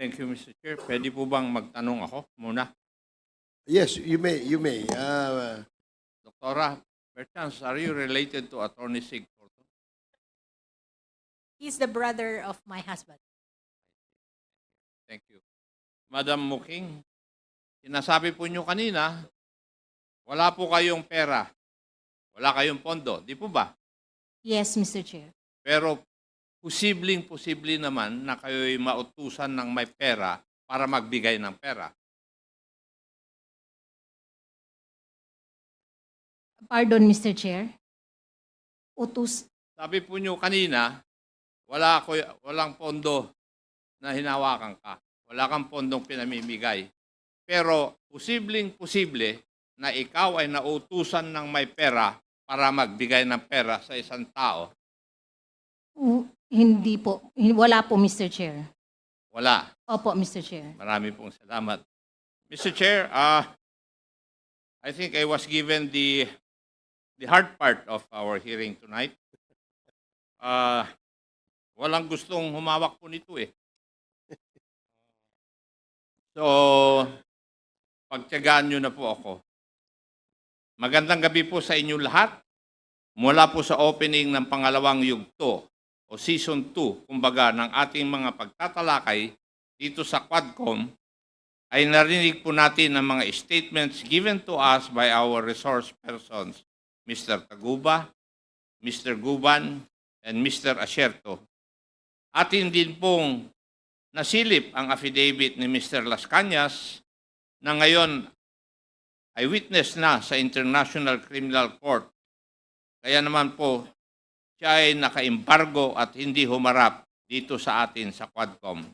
Thank you, Mr. Chair. Pwede po bang magtanong ako muna? Yes, you may. Doktora, perchance, are you related to Attorney Sig Porto? He's the brother of my husband. Thank you. Madam Muking, sinasabi po nyo kanina, wala po kayong pera, wala kayong pondo, di po ba? Yes, Mr. Chair. Pero posibleng-posible naman na kayo'y mautusan ng may pera para magbigay ng pera. Pardon, Mr. Chair. Utus. Sabi po nyo kanina, walang pondo na hinawakan ka. Wala kang pondong pinamimigay. Pero posibleng-posible na ikaw ay nautusan ng may pera para magbigay ng pera sa isang tao. Hindi po. Wala po, Mr. Chair. Wala. Opo, Mr. Chair. Marami pong salamat. Mr. Chair, I think I was given the hard part of our hearing tonight. Walang gustong humawak po nito eh. So, pagtiyagaan nyo na po ako. Magandang gabi po sa inyo lahat. Mula po sa opening ng pangalawang yugto o Season 2, kumbaga, ng ating mga pagtatalakay dito sa Quadcom, ay narinig po natin ang mga statements given to us by our resource persons, Mr. Taguba, Mr. Guban, and Mr. Asierto. Atin din pong nasilip ang affidavit ni Mr. Las Cañas na ngayon ay witness na sa International Criminal Court. Kaya naman po, siya ay naka-embargo at hindi humarap dito sa atin sa Quadcom.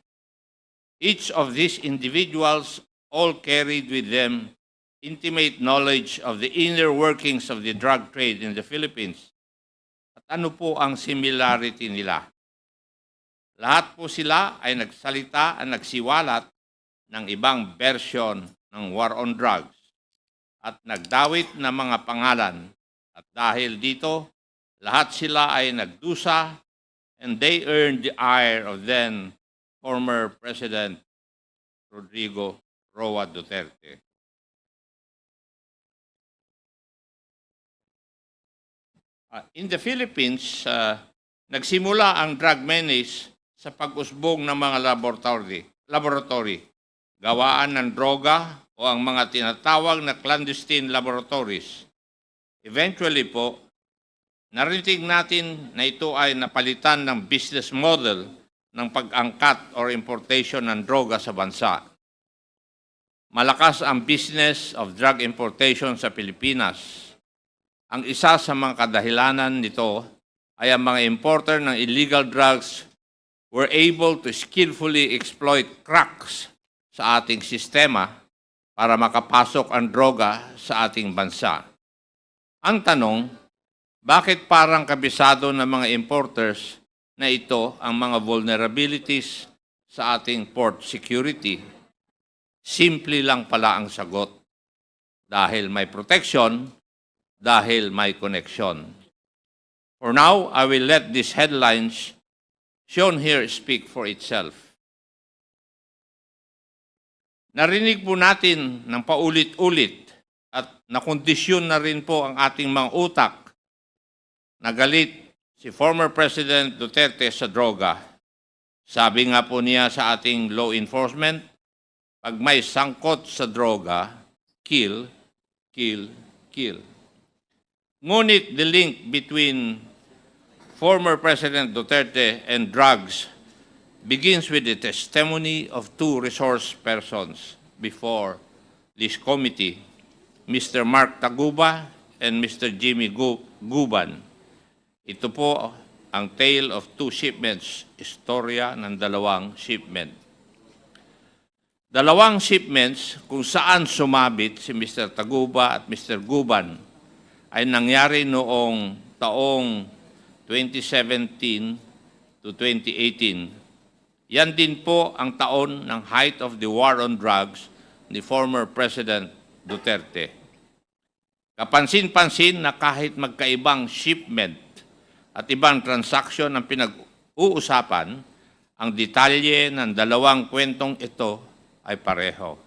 Each of these individuals all carried with them intimate knowledge of the inner workings of the drug trade in the Philippines. At ano po ang similarity nila? Lahat po sila ay nagsalita at nagsiwalat ng ibang version ng war on drugs at nagdawit ng mga pangalan. At dahil dito, lahat sila ay nagdusa and they earned the ire of then former President Rodrigo Roa Duterte. In the Philippines, nagsimula ang drug menace sa pag-usbong ng mga laboratory, gawaan ng droga o ang mga tinatawag na clandestine laboratories. Eventually po, narinig natin na ito ay napalitan ng business model ng pag-angkat or importation ng droga sa bansa. Malakas ang business of drug importation sa Pilipinas. Ang isa sa mga kadahilanan nito ay ang mga importer ng illegal drugs were able to skillfully exploit cracks sa ating sistema para makapasok ang droga sa ating bansa. Ang tanong, bakit parang kabisado ng mga importers na ito ang mga vulnerabilities sa ating port security? Simple lang pala ang sagot. Dahil may protection, dahil may connection. For now, I will let these headlines shown here speak for itself. Narinig po natin ng paulit-ulit at nakondisyon na rin po ang ating mga utak na galit si former President Duterte sa droga. Sabi nga po niya sa ating law enforcement, pag may sangkot sa droga, kill, kill, kill. Ngunit the link between former President Duterte and drugs begins with the testimony of two resource persons before this committee, Mr. Mark Taguba and Mr. Jimmy Guban. Ito po ang tale of two shipments, istorya ng dalawang shipment. Dalawang shipments kung saan sumabit si Mr. Taguba at Mr. Guban ay nangyari noong taong 2017 to 2018. Yan din po ang taon ng height of the war on drugs ni former President Duterte. Kapansin-pansin na kahit magkaibang shipment at ibang transaksyon ang pinag-uusapan, Ang detalye ng dalawang kwentong ito ay pareho.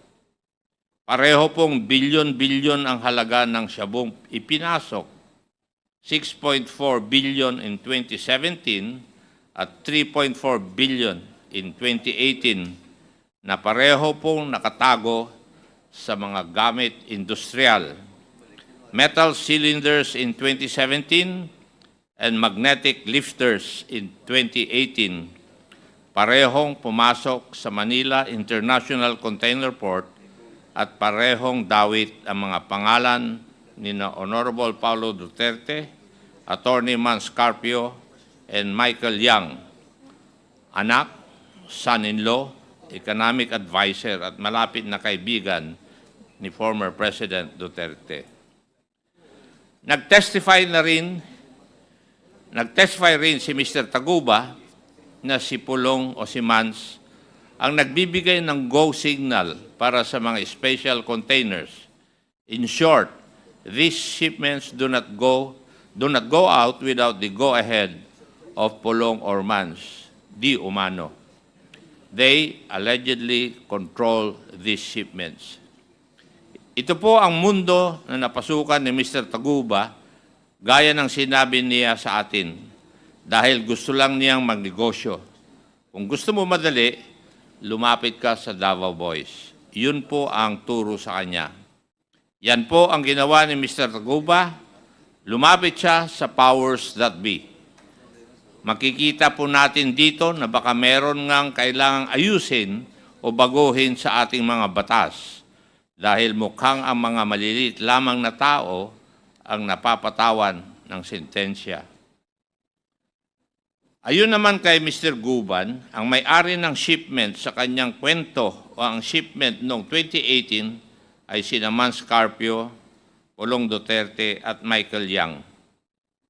Pareho pong bilyon-bilyon ang halaga ng Shabong ipinasok, 6.4 billion in 2017 at 3.4 billion in 2018 na pareho pong nakatago sa mga gamit industrial, metal cylinders in 2017 and magnetic lifters in 2018. Parehong pumasok sa Manila International Container Port at parehong dawit ang mga pangalan ni na Honorable Paulo Duterte, Attorney Mans Carpio, and Michael Yang, anak, son-in-law, economic advisor at malapit na kaibigan ni former President Duterte. Nag-testify rin si Mr. Taguba na si Pulong o si Mans ang nagbibigay ng go signal para sa mga special containers. In short, these shipments do not go out without the go-ahead of Pulong or Mans, di umano. They allegedly control these shipments. Ito po ang mundo na napasukan ni Mr. Taguba gaya ng sinabi niya sa atin dahil gusto lang niyang magnegosyo. Kung gusto mo madali, lumapit ka sa Davao Boys. Yun po ang turo sa kanya. Yan po ang ginawa ni Mr. Taguba. Lumapit siya sa powers that be. Makikita po natin dito na baka meron ngang kailangang ayusin o baguhin sa ating mga batas dahil mukhang ang mga maliliit lamang na tao ang napapatawan ng sentensya. Ayun naman kay Mr. Guban, ang may-ari ng shipment sa kanyang kwento o ang shipment noong 2018 ay sina Mans Carpio, Pulong Duterte at Michael Yang.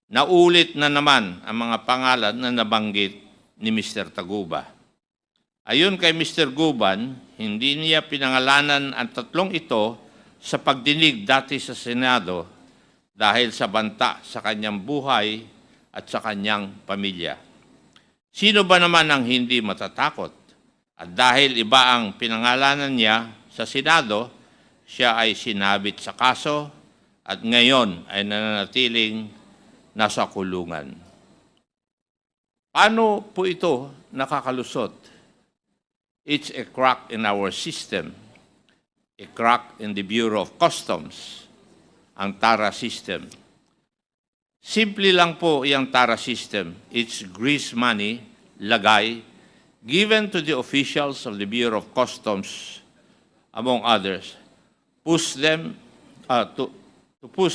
Naulit na naman ang mga pangalan na nabanggit ni Mr. Taguba. Ayon kay Mr. Guban, hindi niya pinangalanan ang tatlong ito sa pagdinig dati sa Senado dahil sa banta sa kanyang buhay at sa kanyang pamilya. Sino ba naman ang hindi matatakot? At dahil iba ang pinangalanan niya sa Senado, siya ay sinabit sa kaso at ngayon ay nananatiling nasa kulungan. Paano po ito nakakalusot? It's a crack in our system, a crack in the Bureau of Customs, ang TARA system. Simple lang po yung TARA system. It's grease money, lagay, given to the officials of the Bureau of Customs, among others, to push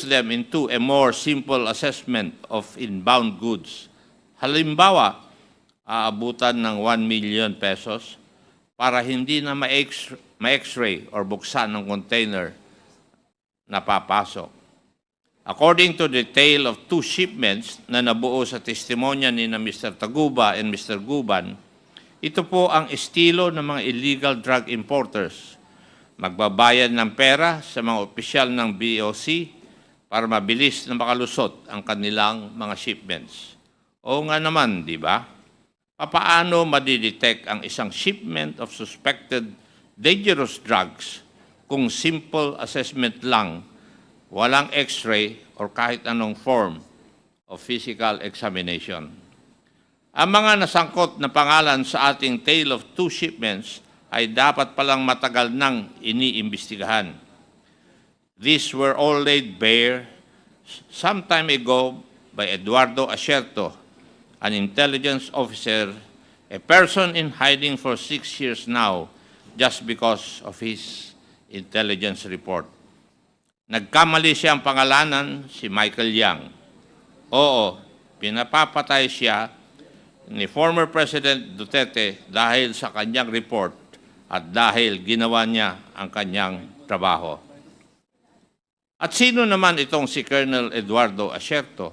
them into a more simple assessment of inbound goods. Halimbawa, aabutan ng 1 million pesos para hindi na ma-x-ray or buksan ng container na papasok. According to the tale of two shipments na nabuo sa testimonya ni na Mr. Taguba and Mr. Guban, ito po ang estilo ng mga illegal drug importers. Magbabayad ng pera sa mga opisyal ng BOC para mabilis na makalusot ang kanilang mga shipments. Oo nga naman, di ba? Papaano madidetect ang isang shipment of suspected dangerous drugs kung simple assessment lang, walang x-ray or kahit anong form of physical examination? Ang mga nasangkot na pangalan sa ating tale of two shipments ay dapat palang matagal nang iniimbestigahan. These were all laid bare some time ago by Eduardo Asierto, an intelligence officer, a person in hiding for 6 years now just because of his intelligence report. Nagkamali siyang pangalanan si Michael Yang. Oo, pinapapatay siya ni former President Duterte dahil sa kanyang report at dahil ginawa niya ang kanyang trabaho. At sino naman itong si Colonel Eduardo Asierto?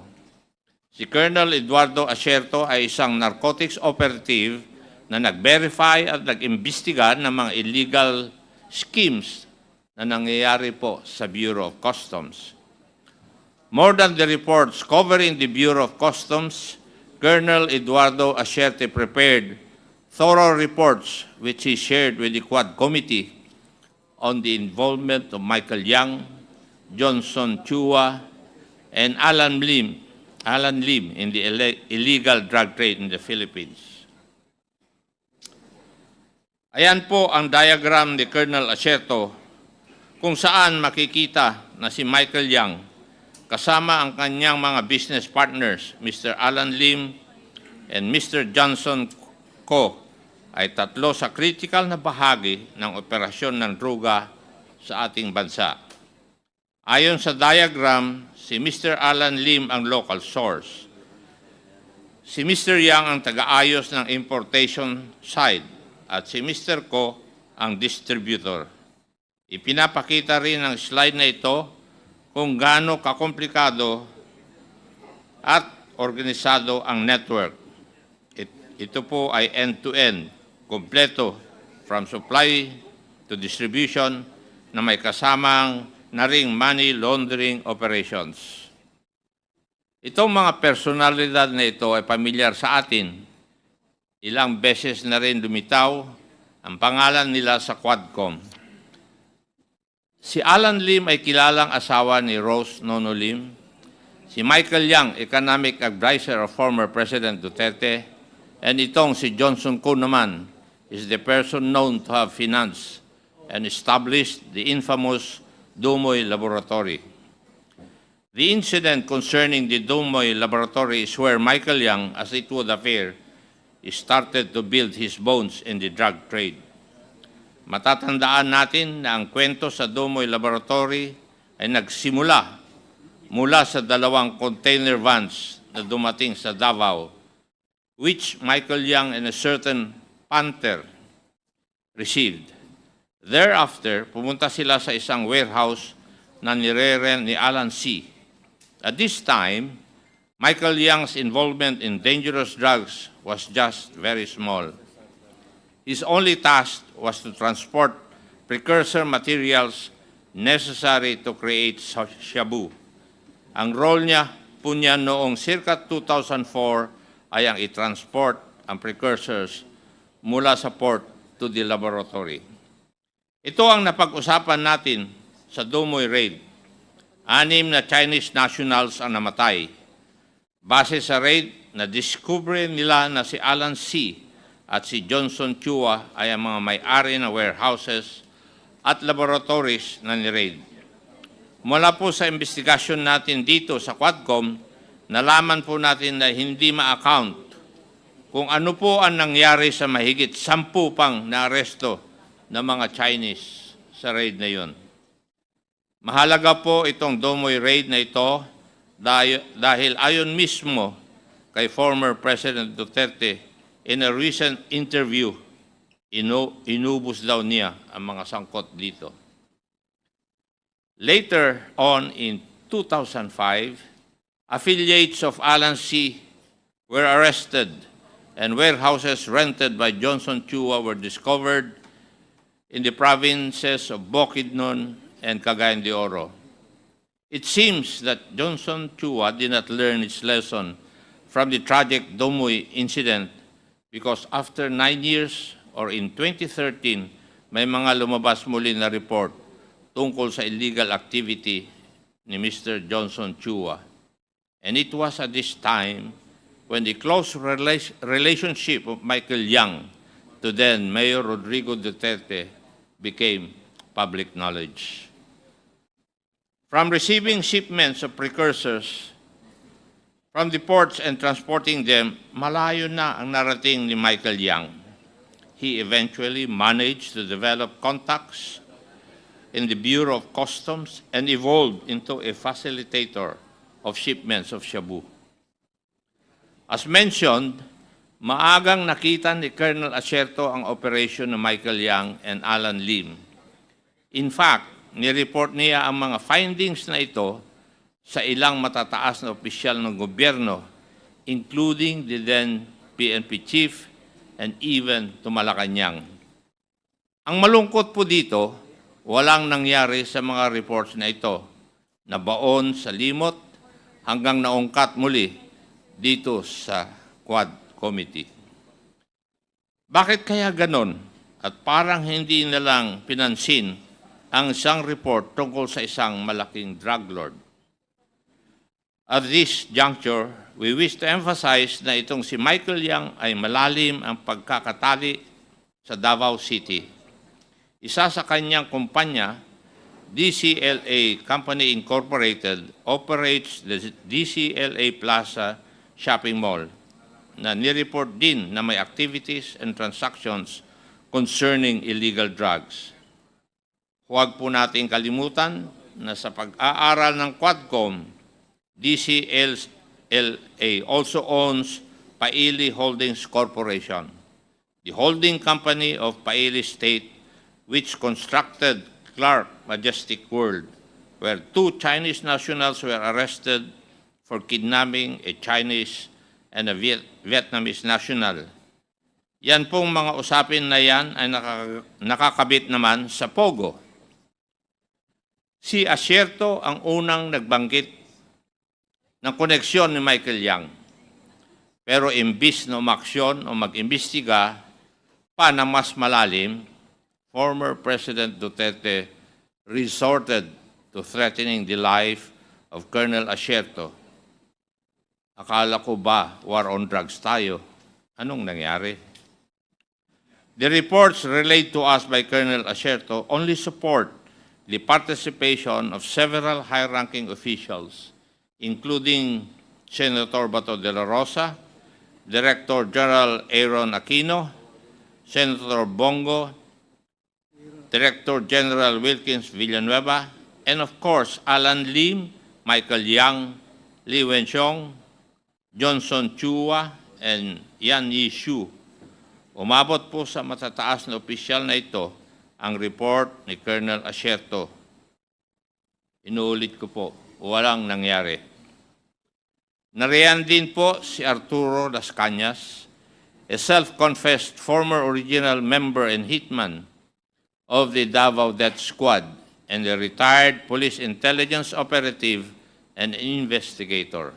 Si Colonel Eduardo Asierto ay isang narcotics operative na nag-verify at nag-imbestiga ng mga illegal schemes na nangyayari po sa Bureau of Customs. More than the reports covering the Bureau of Customs, Colonel Eduardo Asierto prepared thorough reports which he shared with the Quad Committee on the involvement of Michael Yang, Johnson Chua, and Alan Lim in the illegal drug trade in the Philippines. Ayan po ang diagram ni Colonel Acerto kung saan makikita na si Michael Yang kasama ang kanyang mga business partners, Mr. Alan Lim and Mr. Johnson Ko, ay tatlo sa critical na bahagi ng operasyon ng droga sa ating bansa. Ayon sa diagram, si Mr. Alan Lim ang local source. Si Mr. Yang ang taga-ayos ng importation side at si Mr. Ko ang distributor. Ipinapakita rin ng slide na ito kung gaano kakomplikado at organisado ang network. Ito po ay end-to-end, kompleto, from supply to distribution na may kasamang na ring money laundering operations. Itong mga personalidad na ito ay pamilyar sa atin. Ilang beses na rin lumitaw ang pangalan nila sa Quadcom. Si Alan Lim ay kilalang asawa ni Rose Nono Lim. Si Michael Yang, economic advisor of former President Duterte. And itong si Johnson Ko naman is the person known to have financed and established the infamous Dumoy Laboratory. The incident concerning the Dumoy Laboratory is where Michael Yang, as it would appear, started to build his bones in the drug trade. Matatandaan natin na ang kwento sa Dumoy Laboratory ay nagsimula mula sa dalawang container vans na dumating sa Davao, which Michael Yang and a certain Panther received. Thereafter, pumunta sila sa isang warehouse na nire-rent ni Alan C. At this time, Michael Yang's involvement in dangerous drugs was just very small. His only task was to transport precursor materials necessary to create shabu. Ang role niya po niya noong circa 2004 ay ang i-transport ang precursors mula sa port to the laboratory. Ito ang napag-usapan natin sa Dumoy Raid. 6 na Chinese nationals ang namatay. Base sa raid, na-discover nila na si Alan C. at si Johnson Chua ay ang mga may-ari ng warehouses at laboratories na ni-raid. Mula po sa investigasyon natin dito sa Quadcom, nalaman po natin na hindi ma-account kung ano po ang nangyari sa mahigit 10 pang naaresto ng mga Chinese sa raid na yon. Mahalaga po itong Dumoy raid na ito dahil ayon mismo kay former President Duterte, in a recent interview, inubos daw niya ang mga sangkot dito. Later on in 2005, affiliates of Alan C. were arrested and warehouses rented by Johnson Chua were discovered in the provinces of Bukidnon and Cagayan de Oro. It seems that Johnson Chua did not learn its lesson from the tragic Dumoy incident because after 9 years or in 2013, may mga lumabas muli na report tungkol sa illegal activity ni Mr. Johnson Chua. And it was at this time when the close relationship of Michael Yang to then Mayor Rodrigo Duterte became public knowledge. From receiving shipments of precursors from the ports and transporting them, malayo na ang narating ni Michael Yang. He eventually managed to develop contacts in the Bureau of Customs and evolved into a facilitator of shipments of shabu. As mentioned, maagang nakita ni Colonel Acerto ang operation ng Michael Yang and Alan Lim. In fact, nireport niya ang mga findings na ito sa ilang matataas na opisyal ng gobyerno, including the then PNP chief and even to Malacanang. Ang malungkot po dito, walang nangyari sa mga reports na ito, na baon sa limot hanggang naungkat muli dito sa Quad Committee. Bakit kaya ganon? At parang hindi na lang pinansin ang isang report tungkol sa isang malaking drug lord. At this juncture, we wish to emphasize na itong si Michael Yang ay malalim ang pagkakatali sa Davao City. Isa sa kanyang kumpanya, DCLA Company Incorporated, operates the DCLA Plaza Shopping Mall na nireport din na may activities and transactions concerning illegal drugs. Huwag po nating kalimutan na sa pag-aaral ng Quadcom, DCLA also owns Paili Holdings Corporation, the holding company of Paili State, which constructed Clark Majestic World, where 2 Chinese nationals were arrested for kidnapping a Chinese and a Vietnamese national. Yan pong mga usapin na yan ay nakakabit naman sa Pogo. Si Asierto ang unang nagbanggit ng koneksyon ni Michael Yang. Pero imbis na umaksyon o mag-imbestiga pa na mas malalim, former President Duterte resorted to threatening the life of Colonel Asierto. Akala ko ba war on drugs tayo? Anong nangyari? The reports relayed to us by Colonel Asierto only support the participation of several high-ranking officials, including Senator Bato de la Rosa, Director General Aaron Aquino, Senator Bongo, Director General Wilkins Villanueva, and of course, Alan Lim, Michael Yang, Li Wenxiong, Johnson Chua, and Yan Yishu. Umabot po sa matataas na opisyal na ito ang report ni Colonel Asierto. Inuulit ko po, walang nangyari. Nariyan din po si Arturo Las Cañas, a self-confessed former original member and hitman of the Davao Death Squad and a retired police intelligence operative and investigator.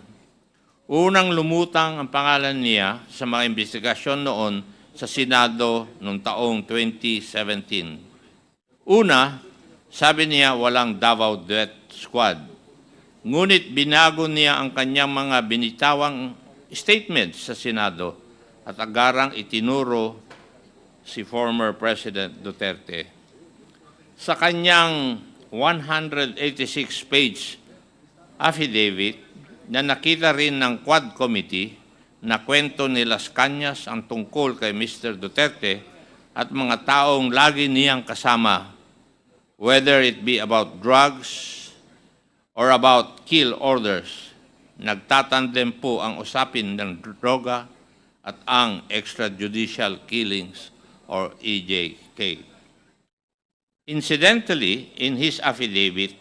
Unang lumutang ang pangalan niya sa mga investigasyon noon sa Senado noong taong 2017. Una, sabi niya walang Davao Death Squad. Ngunit binago niya ang kanyang mga binitawang statements sa Senado at agarang itinuro si former President Duterte. Sa kanyang 186-page affidavit na nakita rin ng Quad Committee na kwento ni Las Cañas ang tungkol kay Mr. Duterte at mga taong lagi niyang kasama, whether it be about drugs or about kill orders. Nagtatandem po ang usapin ng droga at ang extrajudicial killings or EJK. Incidentally, in his affidavit,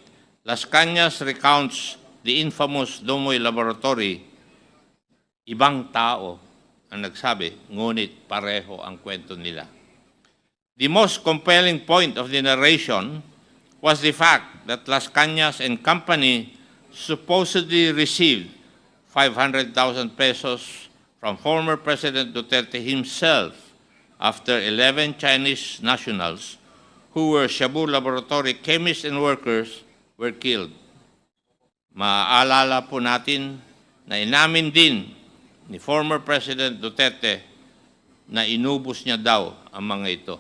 Las Cañas recounts the infamous Dumoy Laboratory. Ibang tao ang nagsabi, ngunit pareho ang kwento nila. The most compelling point of the narration was the fact that Las Cañas and company supposedly received 500,000 pesos from former President Duterte himself after 11 Chinese nationals who were Shabu Laboratory chemists and workers were killed. Maaalala po natin na inamin din ni former President Duterte na inubos niya daw ang mga ito.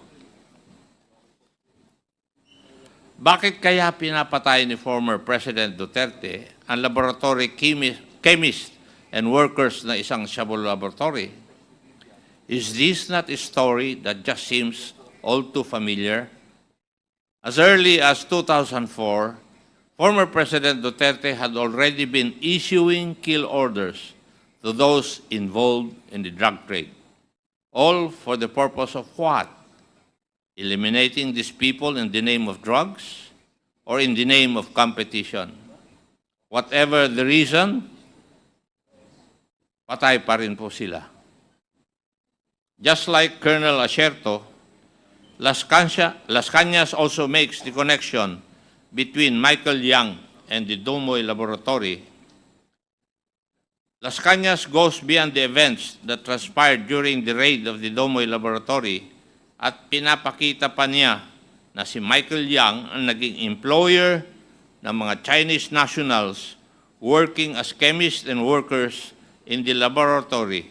Bakit kaya pinapatay ni former President Duterte ang laboratory chemist and workers na isang Shabu Laboratory? Is this not a story that just seems all too familiar? As early as 2004, former President Duterte had already been issuing kill orders to those involved in the drug trade. All for the purpose of what? Eliminating these people in the name of drugs or in the name of competition. Whatever the reason, patay pa rin po sila. Just like Colonel Asierto, Las Cañas also makes the connection between Michael Yang and the Dumoy Laboratory. Las Cañas goes beyond the events that transpired during the raid of the Domoy Laboratory at pinapakita pa niya na si Michael Yang ang naging employer ng mga Chinese nationals working as chemists and workers in the laboratory.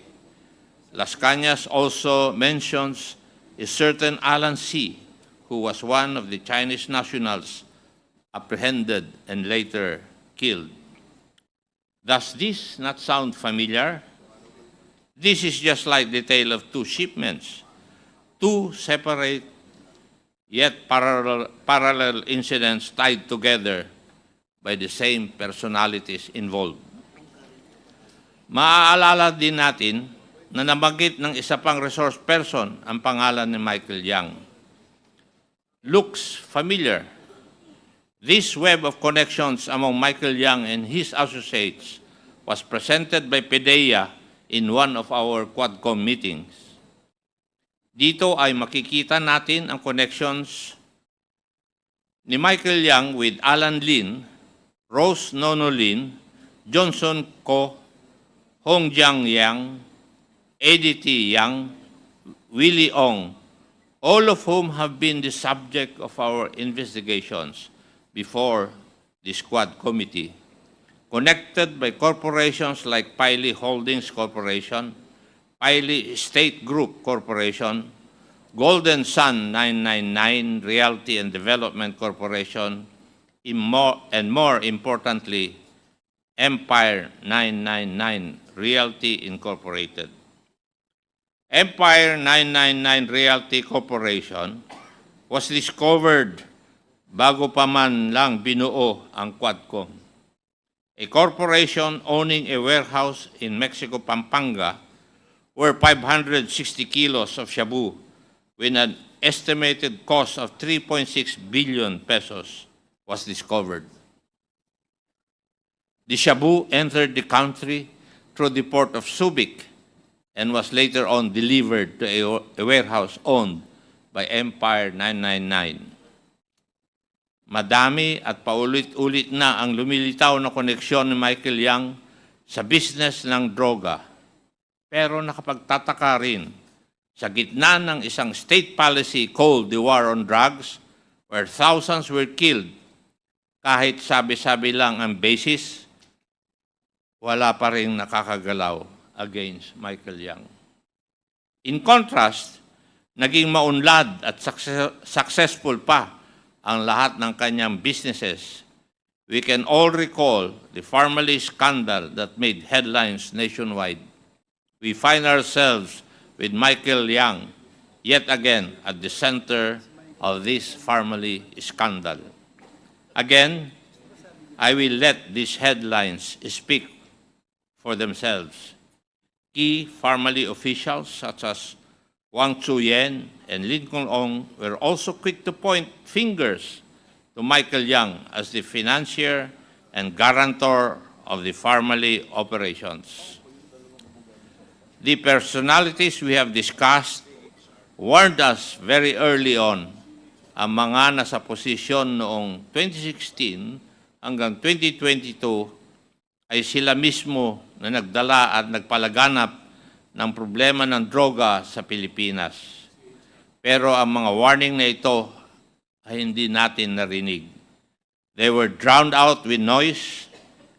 Las Cañas also mentions a certain Alan C., who was one of the Chinese nationals apprehended and later killed. Does this not sound familiar? This is just like the tale of two shipments, two separate yet parallel incidents tied together by the same personalities involved. Maaalala din natin na nabanggit ng isa pang resource person ang pangalan ni Michael Yang. Looks familiar. This web of connections among Michael Yang and his associates was presented by PDEA in one of our Quadcom meetings. Dito ay makikita natin ang connections ni Michael Yang with Alan Lin, Rose Nono Lin, Johnson Ko, Hong Jiang Yang, Eddie T. Yang, Willie Ong, all of whom have been the subject of our investigations before the Squad Committee, connected by corporations like Piley Holdings Corporation, Piley State Group Corporation, Golden Sun 999 Realty and Development Corporation, and more importantly, Empire 999 Realty Incorporated. Empire 999 Realty Corporation was discovered bago pa man lang binuo ang Quadcom. A corporation owning a warehouse in Mexico, Pampanga, where 560 kilos of shabu with an estimated cost of 3.6 billion pesos was discovered. The shabu entered the country through the port of Subic and was later on delivered to a warehouse owned by Empire 999. Madami at paulit-ulit na ang lumilitaw na koneksyon ni Michael Yang sa business ng droga. Pero nakapagtataka rin, sa gitna ng isang state policy called the War on Drugs, where thousands were killed, kahit sabi-sabi lang ang basis, wala pa rin nakakagalaw against Michael Yang. In contrast, naging maunlad at successful pa ang lahat ng kanyang businesses. We can all recall the Farmally scandal that made headlines nationwide. We find ourselves with Michael Yang yet again at the center of this Farmally scandal. Again, I will let these headlines speak for themselves. Key Farmally officials such as Wang Chuyen and Lincoln Ong were also quick to point fingers to Michael Yang as the financier and guarantor of the Farmally operations. The personalities we have discussed warned us very early on ang mga nasa posisyon noong 2016 hanggang 2022 ay sila mismo na nagdala at nagpalaganap ng problema ng droga sa Pilipinas. Pero ang mga warning na ito ay hindi natin narinig. They were drowned out with noise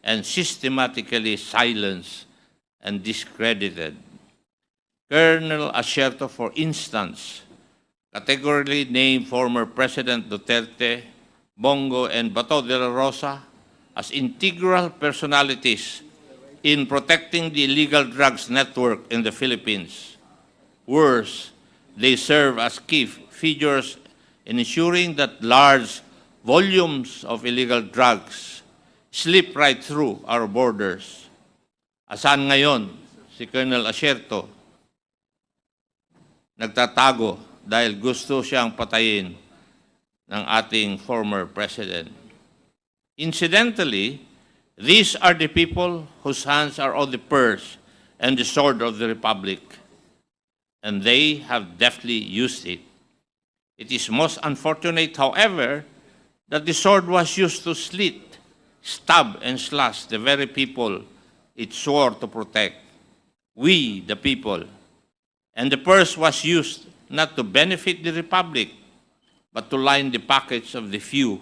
and systematically silenced and discredited. Colonel Asierto, for instance, categorically named former President Duterte, Bongo, and Bato de la Rosa as integral personalities in protecting the illegal drugs network in the Philippines. Worse, they serve as key figures in ensuring that large volumes of illegal drugs slip right through our borders. Asan ngayon si Colonel Asierto? Nagtatago dahil gusto siyang patayin ng ating former president. Incidentally, these are the people whose hands are on the purse and the sword of the Republic, and they have deftly used it. It is most unfortunate, however, that the sword was used to slit, stab, and slash the very people it swore to protect. We, the people. And the purse was used not to benefit the Republic, but to line the pockets of the few.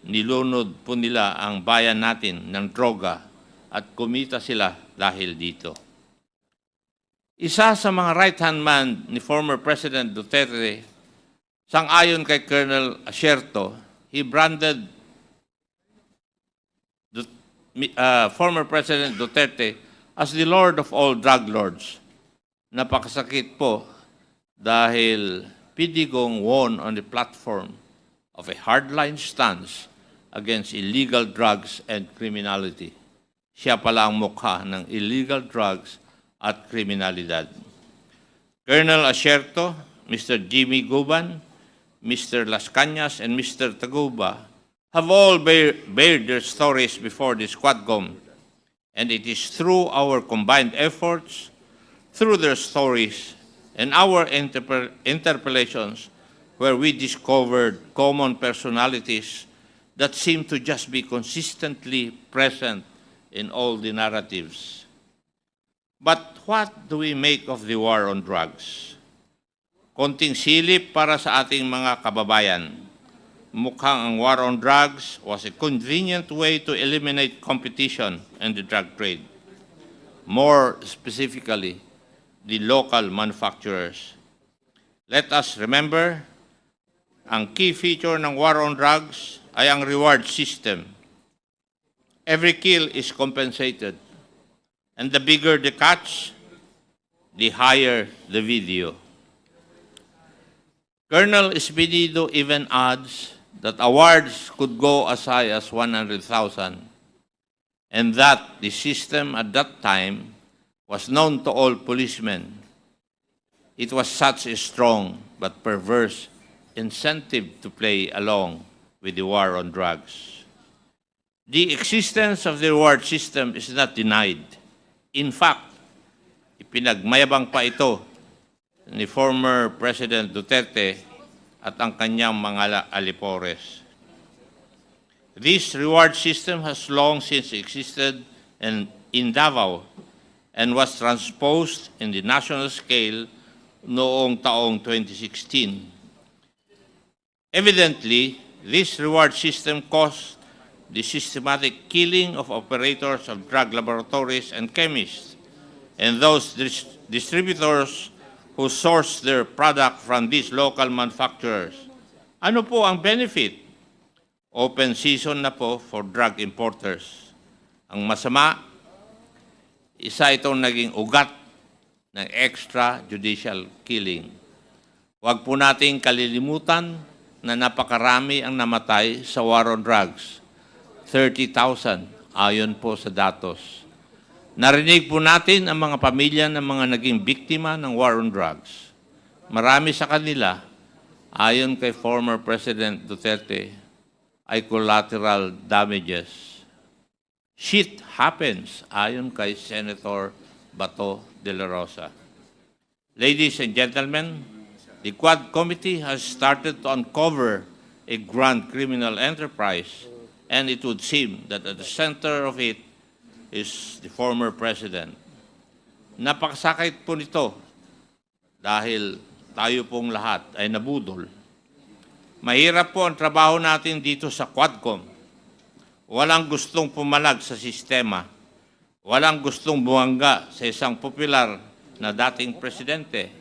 Nilunod po nila ang bayan natin ng droga at kumita sila dahil dito. Isa sa mga right-hand man ni former President Duterte, sang-ayon kay Colonel Asierto, he branded former President Duterte as the Lord of all drug lords. Napakasakit po dahil Pidigong won on the platform of a hardline stance against illegal drugs and criminality. Siya pala ang mukha ng illegal drugs at kriminalidad. Colonel Asierto, Mr. Jimmy Guban, Mr. Las Cañas, and Mr. Taguba have all bared their stories before this Quadcom, and it is through our combined efforts, through their stories, and our interpellations where we discovered common personalities that seem to just be consistently present in all the narratives. But what do we make of the war on drugs? Konting silip para sa ating mga kababayan. Mukhang ang war on drugs was a convenient way to eliminate competition in the drug trade. More specifically, the local manufacturers. Let us remember, ang key feature ng war on drugs ay ang reward system. Every kill is compensated. And the bigger the catch, the higher the video. Colonel Espinido even adds that awards could go as high as 100,000, and that the system at that time was known to all policemen. It was such a strong but perverse incentive to play along with the war on drugs. The existence of the reward system is not denied. In fact, ipinagmayabang pa ito ni former President Duterte at ang kanyang mga alipores. This reward system has long since existed in Davao and was transposed in the national scale noong taong 2016. Evidently, this reward system caused the systematic killing of operators of drug laboratories and chemists and those distributors who source their product from these local manufacturers. Ano po ang benefit? Open season na po for drug importers. Ang masama, isa itong naging ugat ng extrajudicial killing. Huwag po nating kalilimutan na napakarami ang namatay sa war on drugs. 30,000 ayon po sa datos. Narinig po natin ang mga pamilya ng mga naging biktima ng war on drugs. Marami sa kanila, ayon kay former President Duterte, ay collateral damages. Shit happens, ayon kay Senator Bato de la Rosa. Ladies and gentlemen, the Quad Committee has started to uncover a grand criminal enterprise, and it would seem that at the center of it is the former president. Napakasakit po nito dahil tayo pong lahat ay nabudol. Mahirap po ang trabaho natin dito sa Quadcom. Walang gustong pumalag sa sistema. Walang gustong buwangga sa isang popular na dating presidente.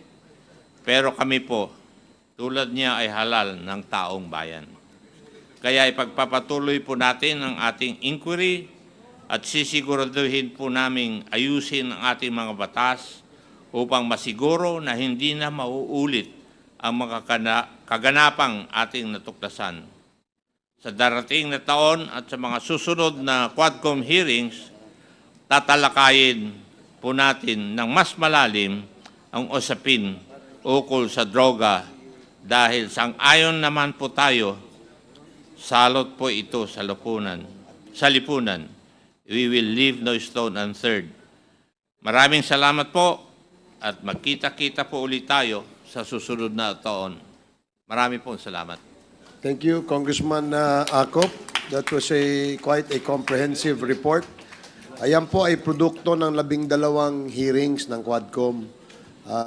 Pero kami po, tulad niya ay halal ng taong bayan. Kaya ipagpapatuloy po natin ang ating inquiry at sisiguraduhin po naming ayusin ang ating mga batas upang masiguro na hindi na mauulit ang mga kaganapang ating natuklasan. Sa darating na taon at sa mga susunod na Quadcom hearings, tatalakayin po natin ng mas malalim ang usapin ukol sa droga dahil sang-ayon naman po tayo, salot po ito sa lipunan. We will leave no stone unturned. Maraming salamat po at magkita-kita po ulit tayo sa susunod na taon. Marami pong salamat. Thank you, Congressman Acop. That was quite a comprehensive report. Ayan po ay produkto ng 12 hearings ng Quadcom.